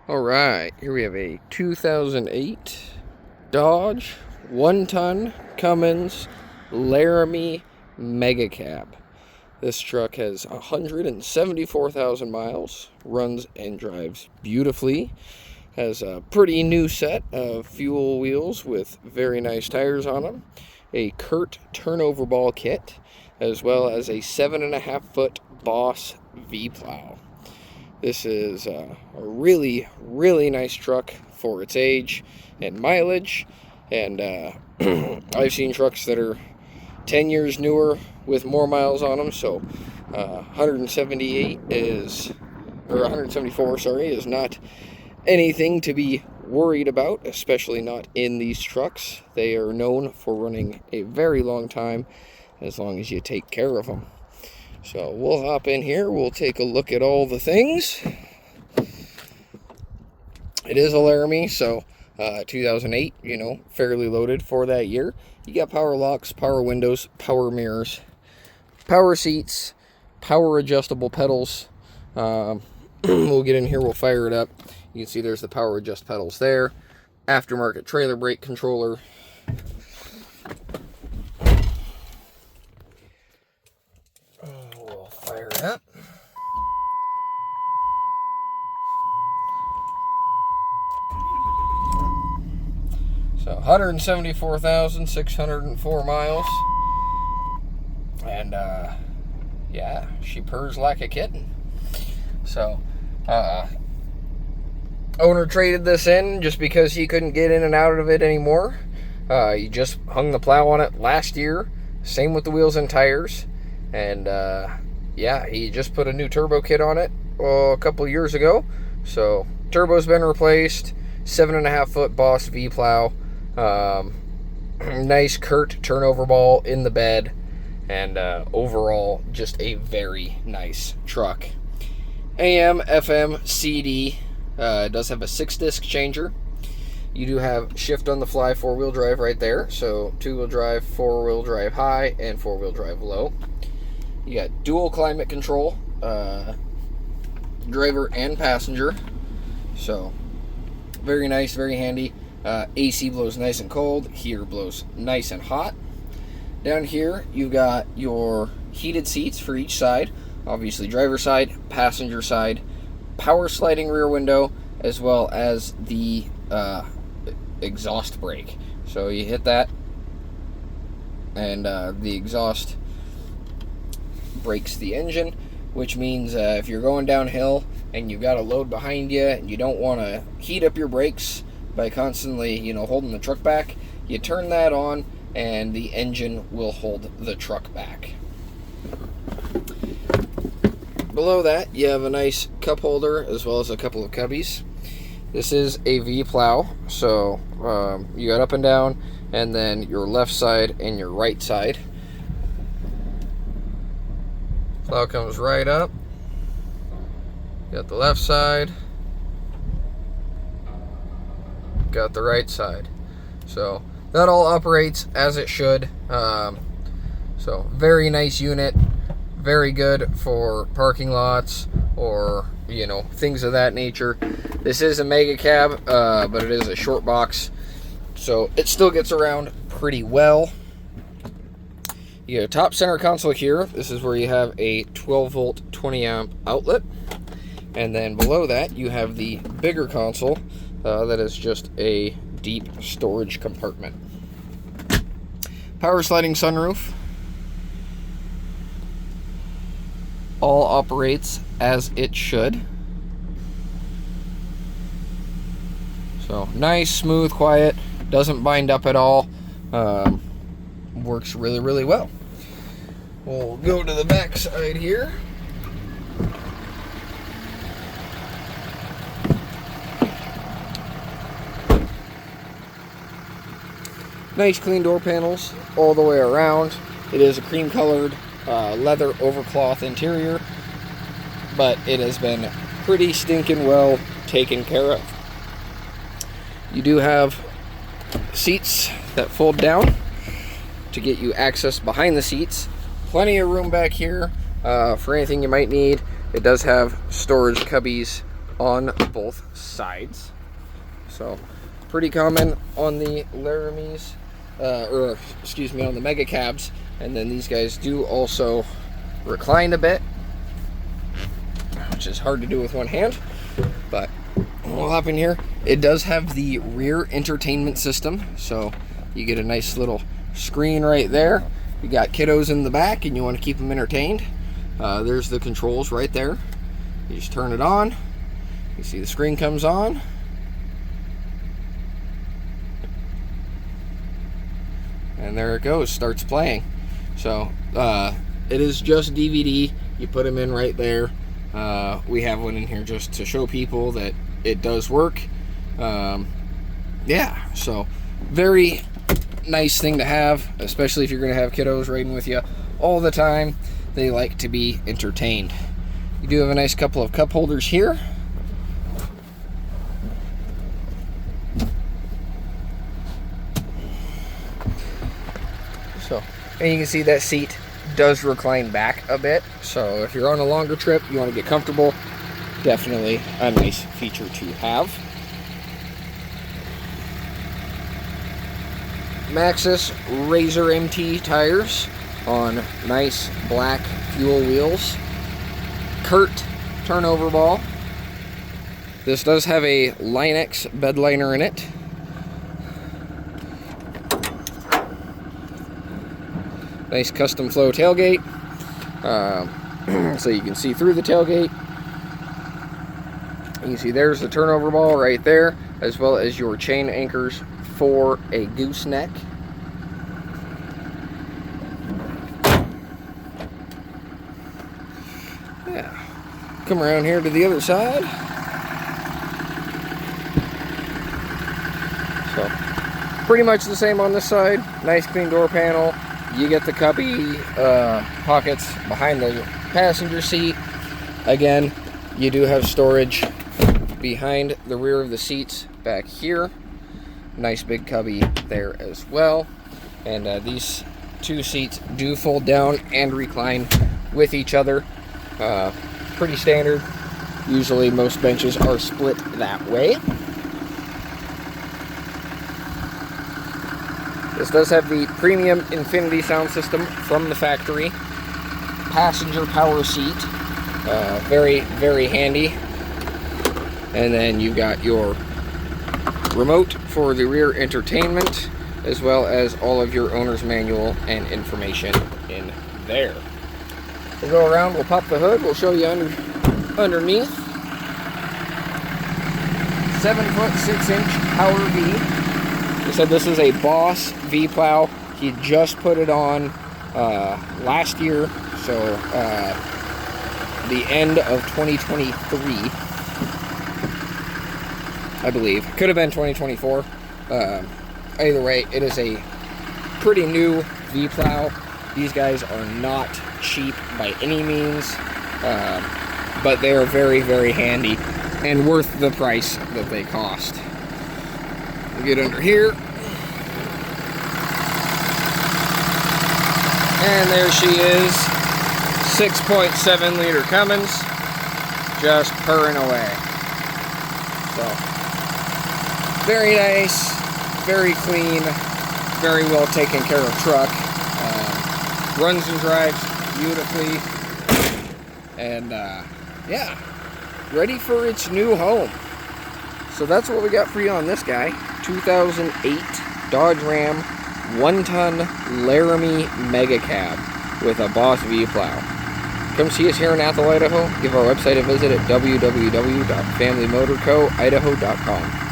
All right, here we have a 2008 Dodge 1-ton Cummins Laramie Mega Cab. This truck has 174,000 miles, runs and drives beautifully, has a pretty new set of fuel wheels with very nice tires on them, a Curt turnover ball kit, as well as a 7.5-foot Boss V-Plow. This is a really nice truck for its age and mileage, and I've seen trucks that are 10 years newer with more miles on them, so 174, is not anything to be worried about, especially not in these trucks. They are known for running a very long time, as long as you take care of them. So we'll hop in here, we'll take a look at all the things. It is a Laramie, so 2008, fairly loaded for that year. You got power locks, power windows, power mirrors, power seats, power adjustable pedals. We'll get in here, we'll fire it up. You can see there's the power adjust pedals there. Aftermarket trailer brake controller. We'll fire it up. So 174,604 miles. And yeah, she purrs like a kitten. So owner traded this in just because he couldn't get in and out of it anymore. He just hung the plow on it last year. Same with the wheels and tires. And yeah, he just put a new turbo kit on it a couple years ago. So turbo's been replaced. 7.5-foot Boss V-Plow. Nice Curt turnover ball in the bed. And overall, just a very nice truck. AM, FM, CD. It does have a 6-disc changer. You do have shift on the fly 4-wheel drive right there. So 2-wheel drive, 4-wheel drive high, and 4-wheel drive low. You got dual climate control, driver and passenger. So very nice, very handy. AC blows nice and cold. Heater blows nice and hot. Down here, you've got your heated seats for each side. Obviously, driver side, passenger side, power sliding rear window, as well as the exhaust brake. So you hit that, and the exhaust brakes the engine, which means if you're going downhill and you've got a load behind you and you don't want to heat up your brakes by constantly, holding the truck back, you turn that on and the engine will hold the truck back. Below that, you have a nice cup holder as well as a couple of cubbies. This is a V-Plow, so you got up and down, and then your left side and your right side. Plow comes right up. Got the left side. Got the right side. So that all operates as it should. So very nice unit. Very good for parking lots or, things of that nature. This is a mega cab, but it is a short box. So it still gets around pretty well. You got a top center console here. This is where you have a 12-volt, 20-amp outlet. And then below that, you have the bigger console that is just a deep storage compartment. Power sliding sunroof. All operates as it should. So nice, smooth, quiet. Doesn't bind up at all. Works really well. We'll go to the back side here. Nice clean door panels all the way around. It is a cream colored leather overcloth interior, but it has been pretty stinking well taken care of. You do have seats that fold down to get you access behind the seats. Plenty of room back here for anything you might need. It does have storage cubbies on both sides. So pretty common on the Laramies, or excuse me, on the mega cabs. And then these guys do also recline a bit, which is hard to do with one hand, but we'll hop in here. It does have the rear entertainment system, so you get a nice little screen right there. You got kiddos in the back and you want to keep them entertained. There's the controls right there. You just turn it on. You see the screen comes on. And there it goes, starts playing. So it is just DVD. You put them in right there. We have one in here just to show people that it does work. Yeah, so very nice thing to have, especially if you're going to have kiddos riding with you all the time. They like to be entertained. You do have a nice couple of cup holders here. So, and you can see that seat does recline back a bit. So if you're on a longer trip, you want to get comfortable, definitely a nice feature to have. Maxxis Razor MT tires on nice black fuel wheels. Kurt turnover ball. This does have a Line-X bed liner in it. Nice custom flow tailgate, so you can see through the tailgate. You can see there's the turnover ball right there, as well as your chain anchors for a gooseneck. Yeah, come around here to the other side. So, pretty much the same on this side. Nice clean door panel. You get the cubby pockets behind the passenger seat. Again, you do have storage behind the rear of the seats back here. Nice big cubby there as well. And these two seats do fold down and recline with each other. Pretty standard. Usually most benches are split that way. This does have the premium Infinity sound system from the factory. Passenger power seat. Very, very handy. And then you've got your remote for the rear entertainment, as well as all of your owner's manual and information in there. We'll go around, we'll pop the hood, we'll show you underneath. 7'6" Power V. They said this is a Boss V-Plow. He just put it on last year, so the end of 2023, I believe. Could have been 2024. Either way, it is a pretty new V-Plow. These guys are not cheap by any means, but they are very, very handy and worth the price that they cost. We'll get under here. And there she is. 6.7 liter Cummins. Just purring away. So, very nice, very clean, very well taken care of truck. Runs and drives beautifully. And yeah, ready for its new home. So that's what we got for you on this guy. 2008 Dodge Ram 1-ton Laramie Mega Cab with a Boss V-Plow. Come see us here in Athol, Idaho. Give our website a visit at www.familymotorcoidaho.com.